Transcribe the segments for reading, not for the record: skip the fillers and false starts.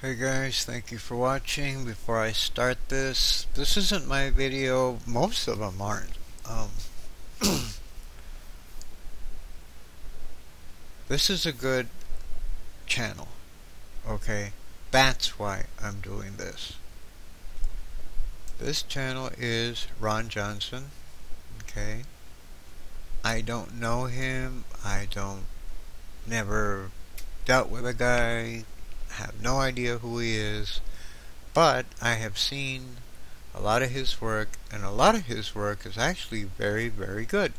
Hey guys, thank you for watching. Before I start this isn't my video. Most of them aren't. This is a good channel, okay? That's why I'm doing this. This channel is Ron Johnson, okay? I don't know him. Never dealt with a guy. Have no idea who he is, but I have seen a lot of his work, and a lot of his work is actually very, very good.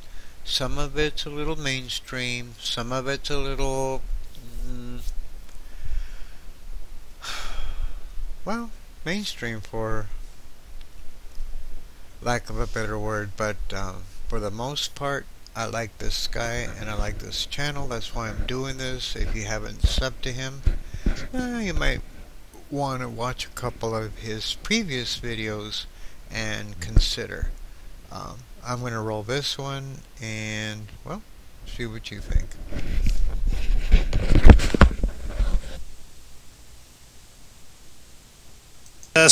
Some of it's a little mainstream, some of it's a little well, mainstream for lack of a better word, but for the most part I like this guy and I like this channel. That's why I'm doing this. If you haven't subbed to him, you might want to watch a couple of his previous videos and consider. I'm going to roll this one and, well, see what you think.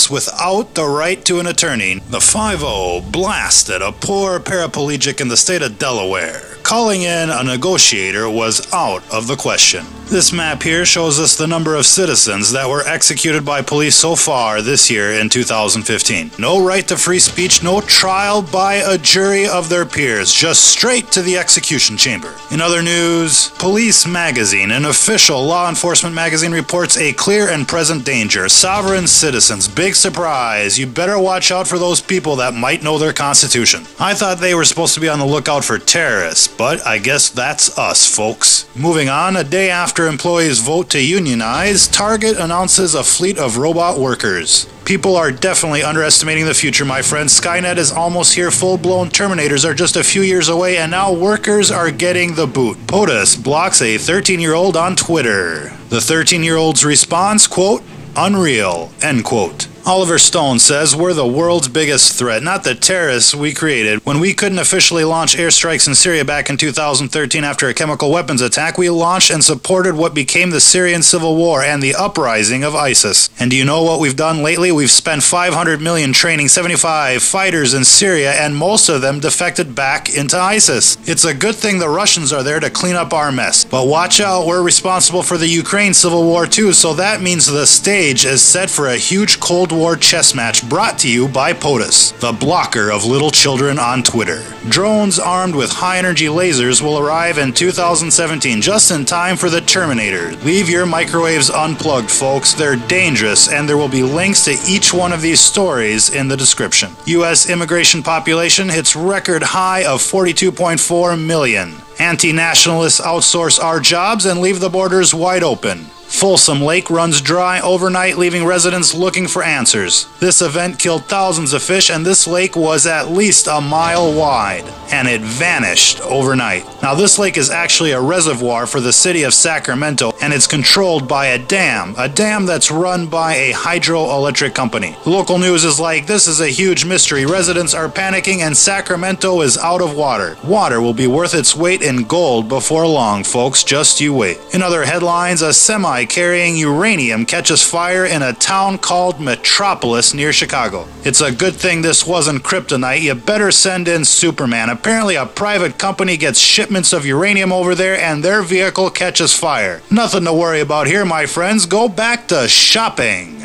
Without the right to an attorney, the 5-0 blasted a poor paraplegic in the state of Delaware. Calling in a negotiator was out of the question. This map here shows us the number of citizens that were executed by police so far this year in 2015. No right to free speech, no trial by a jury of their peers, just straight to the execution chamber. In other news, Police Magazine, an official law enforcement magazine, reports a clear and present danger. Sovereign citizens. Big surprise. You better watch out for those people that might know their constitution. I thought they were supposed to be on the lookout for terrorists, but I guess that's us, folks. Moving on, a day after employees vote to unionize, Target announces a fleet of robot workers. People are definitely underestimating the future, my friends. Skynet is almost here. Full-blown Terminators are just a few years away, and now workers are getting the boot. POTUS blocks a 13-year-old on Twitter. The 13-year-old's response, quote, "Unreal," end quote. Oliver Stone says, "We're the world's biggest threat, not the terrorists we created. When we couldn't officially launch airstrikes in Syria back in 2013 after a chemical weapons attack, we launched and supported what became the Syrian civil war and the uprising of ISIS. And do you know what we've done lately? We've spent $500 million training 75 fighters in Syria, and most of them defected back into ISIS. It's a good thing the Russians are there to clean up our mess. But watch out, we're responsible for the Ukraine civil war too, so that means the stage is set for a huge Cold War chess match brought to you by POTUS, the blocker of little children on Twitter. Drones armed with high-energy lasers will arrive in 2017, just in time for the Terminator. Leave your microwaves unplugged, folks. They're dangerous, and there will be links to each one of these stories in the description. U.S. immigration population hits record high of 42.4 million. Anti-nationalists outsource our jobs and leave the borders wide open. Folsom Lake runs dry overnight, leaving residents looking for answers. This event killed thousands of fish, and this lake was at least a mile wide, and it vanished overnight. Now, this lake is actually a reservoir for the city of Sacramento, and it's controlled by a dam that's run by a hydroelectric company. Local news is like, this is a huge mystery. Residents are panicking, and Sacramento is out of water. Water will be worth its weight in gold before long, folks. Just you wait. In other headlines, a semi carrying uranium catches fire in a town called Metropolis near Chicago. It's a good thing this wasn't kryptonite. You better send in Superman. Apparently a private company gets shipments of uranium over there and their vehicle catches fire. Nothing to worry about here, my friends. Go back to shopping.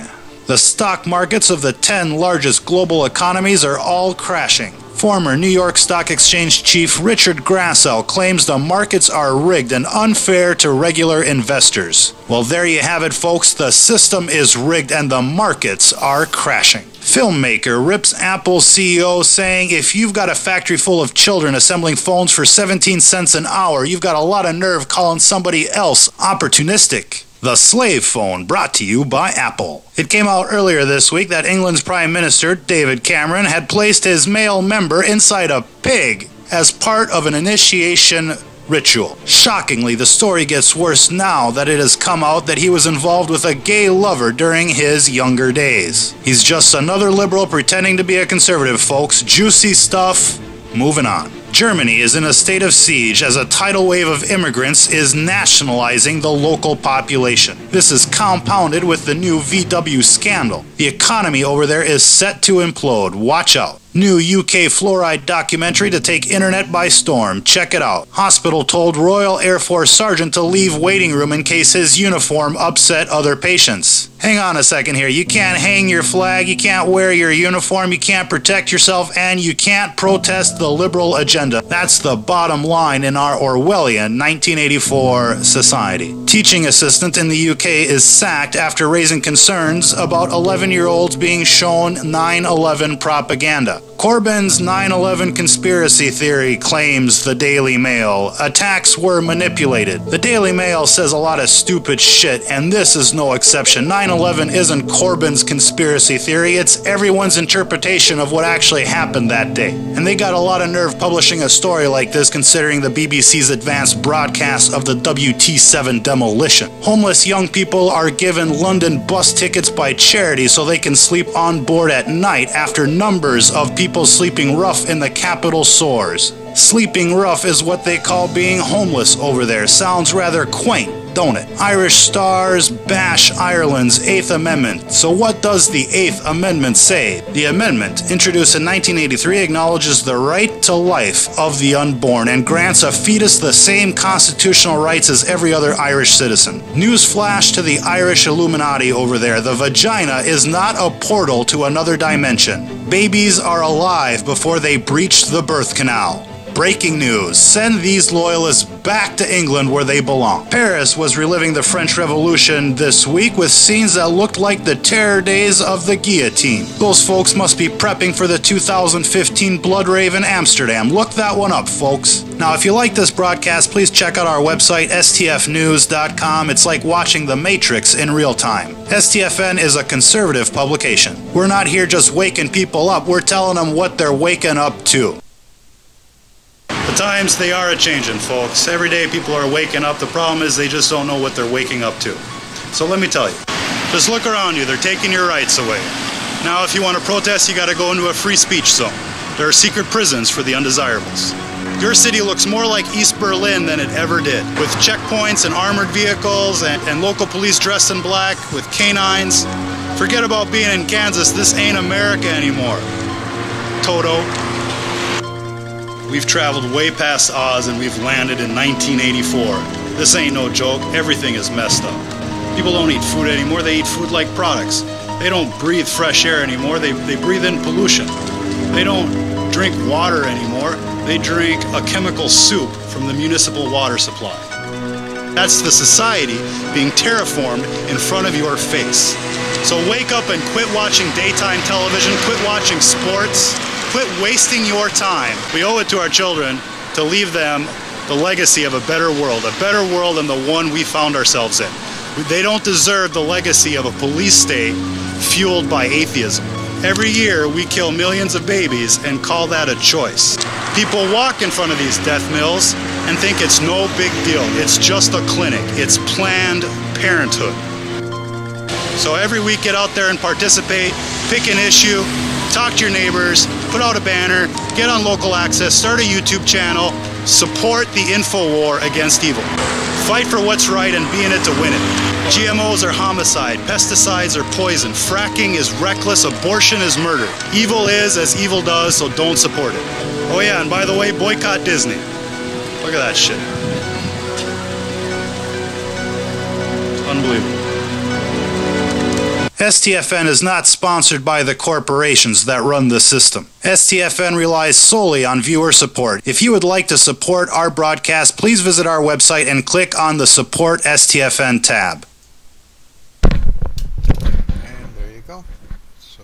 The stock markets of the 10 largest global economies are all crashing. Former New York Stock Exchange chief Richard Grassel claims the markets are rigged and unfair to regular investors. Well, there you have it, folks. The system is rigged and the markets are crashing. Filmmaker rips Apple CEO, saying, "If you've got a factory full of children assembling phones for 17 cents an hour, you've got a lot of nerve calling somebody else opportunistic." The slave phone, brought to you by Apple. It came out earlier this week that England's Prime Minister, David Cameron, had placed his male member inside a pig as part of an initiation ritual. Shockingly, the story gets worse now that it has come out that he was involved with a gay lover during his younger days. He's just another liberal pretending to be a conservative, folks. Juicy stuff. Moving on. Germany is in a state of siege as a tidal wave of immigrants is nationalizing the local population. This is compounded with the new VW scandal. The economy over there is set to implode. Watch out. New UK fluoride documentary to take internet by storm. Check it out. Hospital told Royal Air Force sergeant to leave waiting room in case his uniform upset other patients. Hang on a second here. You can't hang your flag, you can't wear your uniform, you can't protect yourself, and you can't protest the liberal agenda. That's the bottom line in our Orwellian 1984 society. Teaching assistant in the UK is sacked after raising concerns about 11-year-olds being shown 9/11 propaganda. Corbyn's 9/11 conspiracy theory, claims the Daily Mail. Attacks were manipulated. The Daily Mail says a lot of stupid shit, and this is no exception. 9/11 isn't Corbyn's conspiracy theory, it's everyone's interpretation of what actually happened that day. And they got a lot of nerve publishing a story like this considering the BBC's advanced broadcast of the WT7 demolition. Homeless young people are given London bus tickets by charity so they can sleep on board at night after numbers of people sleeping rough in the capital soars. Sleeping rough is what they call being homeless over there. Sounds rather quaint, don't it? Irish stars bash Ireland's 8th Amendment. So what does the 8th Amendment say? The amendment, introduced in 1983, acknowledges the right to life of the unborn and grants a fetus the same constitutional rights as every other Irish citizen. Newsflash to the Irish Illuminati over there. The vagina is not a portal to another dimension. Babies are alive before they breach the birth canal. Breaking news. Send these loyalists back to England where they belong. Paris was reliving the French Revolution this week with scenes that looked like the terror days of the guillotine. Those folks must be prepping for the 2015 blood rave in Amsterdam. Look that one up, folks. Now, if you like this broadcast, please check out our website, stfnews.com. It's like watching The Matrix in real time. STFN is a conservative publication. We're not here just waking people up. We're telling them what they're waking up to. The times, they are a-changing, folks. Every day people are waking up. The problem is they just don't know what they're waking up to. So let me tell you, just look around you. They're taking your rights away. Now, if you want to protest, you got to go into a free speech zone. There are secret prisons for the undesirables. Your city looks more like East Berlin than it ever did, with checkpoints and armored vehicles and local police dressed in black with canines. Forget about being in Kansas. This ain't America anymore. Toto. We've traveled way past Oz and we've landed in 1984. This ain't no joke. Everything is messed up. People don't eat food anymore. They eat food like products. They don't breathe fresh air anymore. They breathe in pollution. They don't drink water anymore. They drink a chemical soup from the municipal water supply. That's the society being terraformed in front of your face. So wake up and quit watching daytime television. Quit watching sports. Quit wasting your time. We owe it to our children to leave them the legacy of a better world than the one we found ourselves in. They don't deserve the legacy of a police state fueled by atheism. Every year we kill millions of babies and call that a choice. People walk in front of these death mills and think it's no big deal. It's just a clinic. It's Planned Parenthood. So every week get out there and participate, pick an issue, talk to your neighbors, put out a banner, get on local access, start a YouTube channel, support the info war against evil. Fight for what's right and be in it to win it. GMOs are homicide, pesticides are poison, fracking is reckless, abortion is murder. Evil is as evil does, so don't support it. Oh yeah, and by the way, boycott Disney. Look at that shit. Unbelievable. STFN is not sponsored by the corporations that run the system. STFN relies solely on viewer support. If you would like to support our broadcast, please visit our website and click on the Support STFN tab. And there you go. So,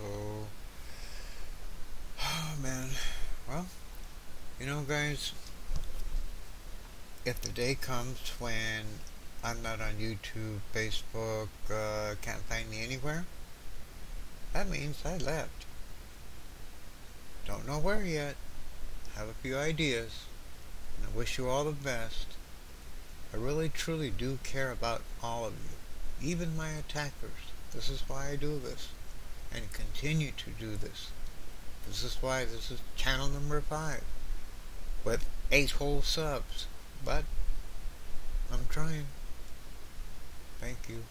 oh man, well, you know guys, if the day comes when I'm not on YouTube, Facebook, can't find me anywhere, that means I left. Don't know where yet. Have a few ideas. And I wish you all the best. I really truly do care about all of you, even my attackers. This is why I do this, and continue to do this. This is why this is channel number 5. with 8 whole subs. But I'm trying. Thank you.